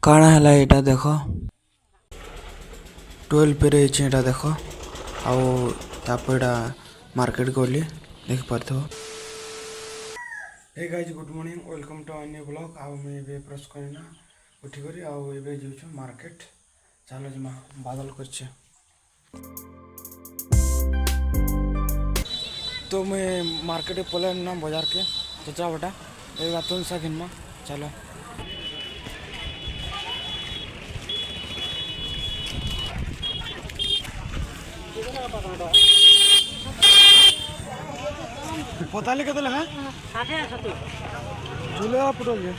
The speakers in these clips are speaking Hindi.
କାଣା ହେଲା ଏଇଟା ଦେଖ 12 पे रही ଏଇଟା ଦେଖ ଆଉ ତାପରେ ଏଇଟା ମାର୍କେଟ ଗଲି ଦେଖିପାରୁଥିବ। Hey guys good morning welcome to अन्य ब्लॉग आउ मैं ये ब्रश करना उठी करी आउ ये जाऊँ मार्केट चलो जमा बादल कर तो मैं मार्केट पले ना बाजार के चचा बटा एक बात तुम सा घिनमा चलो पताली के लगा झूले पुटल जे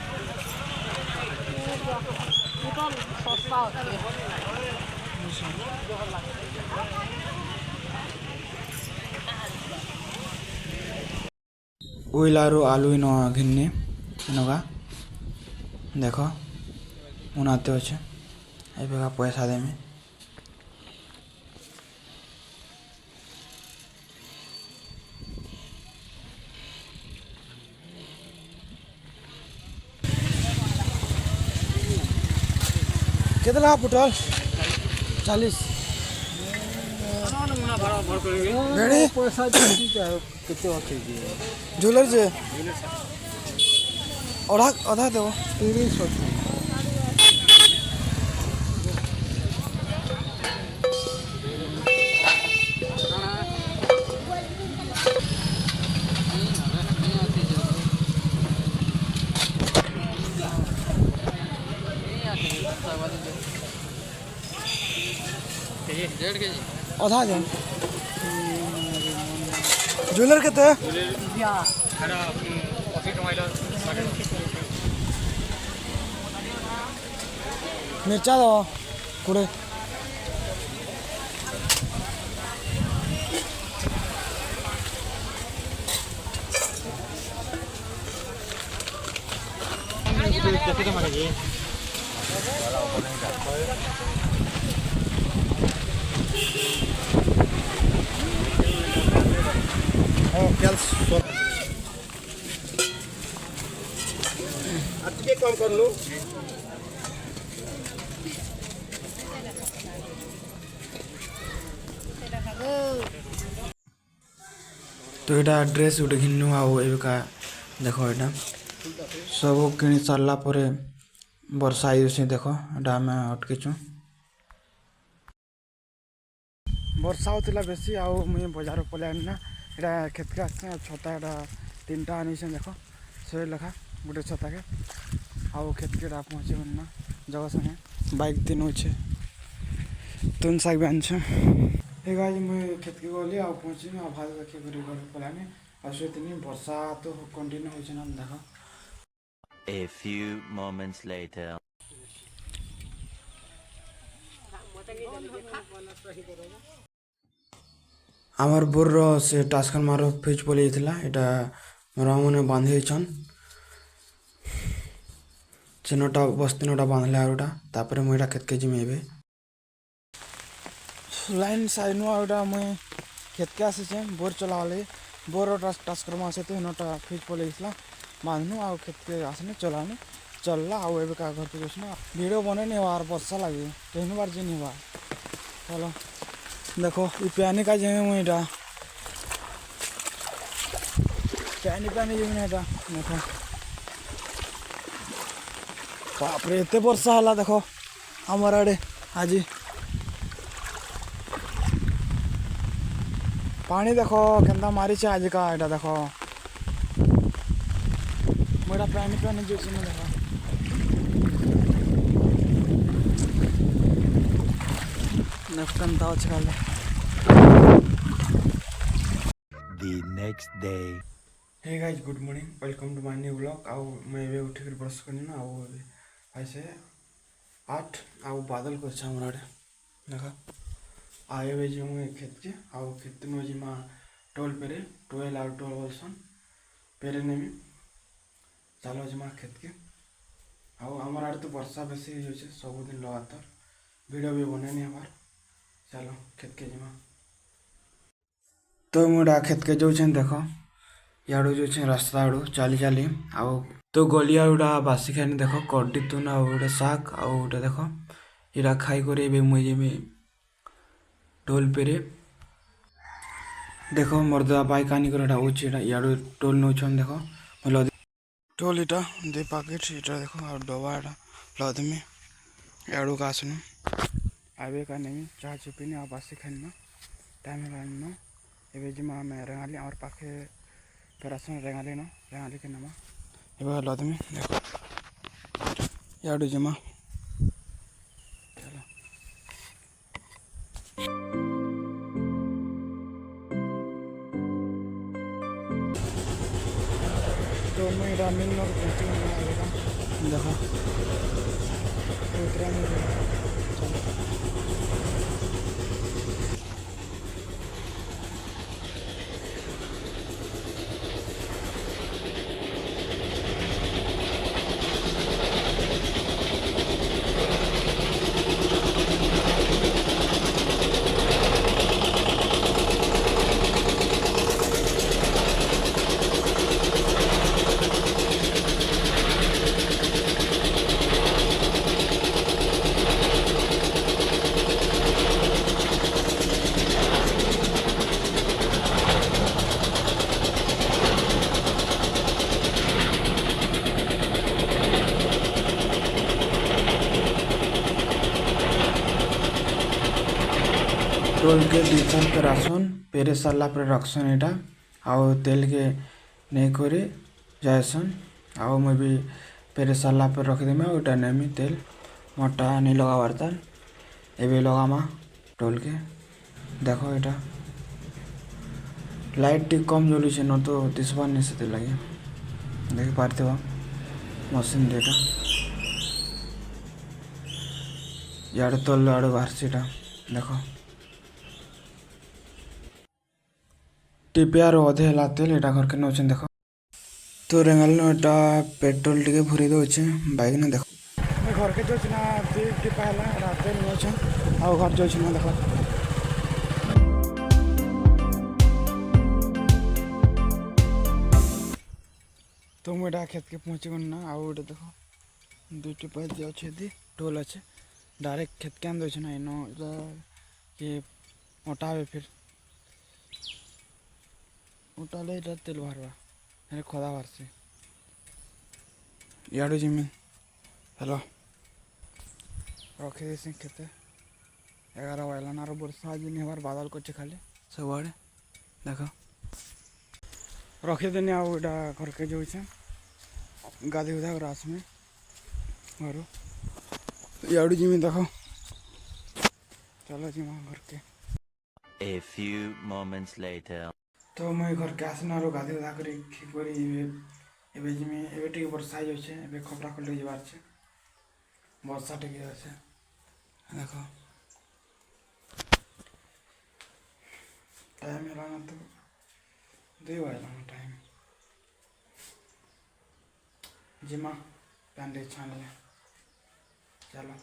उइलारू आलू इन घिन्नी इनका देख उनाते अच्छे ये पैसा देमी केते लगा पुटल 40 रेडी पैसा झूलर जे अधा अधा देव 30 अधा दे झूलर केते मिर्चा दो कुड़े कम कर लो तो यहाँ ड्रेस गोटे घिनु आका देख यहाँ सब कि सारा पर वर्षा आई देख यहाँ आम अटकीचु वर्षा होता बेसी आउ मुझे बाजार पलि आना यहाँ खेतके आस छता यहाँ 3टा आनी देख से लेखा गोटे छता के आउ खेतके पहुँचे ना जगह संगे बाइक 3 अच्छे तुम साग भी आनछ हे गाइस मुझे खेतके गली आ पहुँची आ भात रखी घर पलानी आसनी वर्षा तो कंटिन्यू होना देख A few moments later. आमर बोर से टास्कन मारो फिज पलि जाता यहाँ मैंने बांधे छन चिन्हटा बस 3टा बांधले आउटा तापर मुझे खेतके जिमी ए लाइन साइड आउटा मुई खेतके आसी बोर चला बोर टास्कर आसे तो इनटा फिज पलि जाता बांधनु आ खेतके आसने चलानी चलला आउ ए घर पे ना वीडियो बने नहीं हुआ वर्षा लगे कहीं बार जी नहीं हुआ चलो देखो ये पानी का जमी मुझे पानी पानी जमी ना देखो बाप रे एत वर्षा है देखो आमर आड़े आज पानी देखो केन्ता मारी आज का यहाँ देखो मुझे पानी पानी जो देखो The next day. Hey guys good morning welcome to my new blog आउ मैं ये उठ कर ब्रश करनी ना आउ ऐसे 8 आउ बादल कर हमरा आड़े देखा आए बे जो मैं खेत के आउ खेत में जी मां टोल पेरे 12 आउ 12 बोलसन पेरे नेमी चलो जी मां खेत के आउ हमरा आड़े तो वर्षा बेसी हो छै सब दिन लगातार वीडियो भी बने नहीं हमार चलो खेत के जिमा तो मुड़ा खेत के जो देख इाड़ू जो रास्ता आड़ू चली चली आउ तो गलिया गुड़ा बासी खानी देख कड्डी तुन आउ गोटे शाग आउ गोटे देख इटा खाई कर मुझे जिमी टोल पेरे देख मोर दे बाइक आनी कर इाड़ू टोल नौ देख टोल इटा दे पैकेट इटा देख और डबा इटा लदमी इाड़ू का आसनु आबे का नहीं चाह चिपिनी आ बासी खानी टाइम है एवं जिमा आम रेंगाली आम पाखे पेरासन रेंगाली न रेंगाली के नामा एवं लदमी देख इाड़ू जिमा तो मैं रामिन और देखो उतरा टोल के डिस्टेंस पे रासन पेरे सारा पर रखसन यहाँ आउ तेल के नहीं कर जाएसन आउ मैं भी पेरे सारा पर रखीदेमी आटा नेमी तेल मोटा नहीं लगाबार तार एवं लगामा टोल के देख यहाँ लाइट टी कम जलुचे न तो दिशबार नहीं से लगे देख पार्थ मशीन डेटा इे तल आड़े बाहर देख टिपियार अधे है तेल यहाँ घर के नौ देख तो रेंगाल यहाँ पेट्रोल टे भरी दौचे बैक ने देख घर के जो ना टिपा है तेल नौ आ घर जो ना देख तो मुझे खेत के पहुँची गन ना आउ गोटे देख दुई टिपा अच्छे टोल अच्छे डायरेक्ट खेत के आन ना इन कि मोटा फिर उठाले इटा तेल बाहर खोदा बाहर से इाड़ू जिमी हेलो रखी देसी खेते 11 बजलान और वर्षा आज नहीं हमार बादल कर खाली सब आड़े देख रखीदेनी आउ इटा घर के जो गाधी गुधा कर आसमी घर इाड़ू जिमी देख चलो जिमा घर के A few moments later. तो मैं घर के आसना और गाधी उधा कर टे वर्षा जाए खपरा खोल जबार छे वर्षा टे अच्छे देख टाइम है तो 2 बजलान टाइम जिमा पैन छान चलो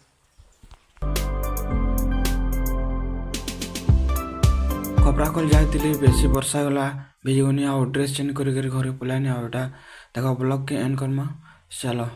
खपरा खोल जाती बेसी वर्षा गला भिजगनी आ ड्रेस चेंज कर घर पलानी आटा देख ब्लॉग के एंड करमा चलो।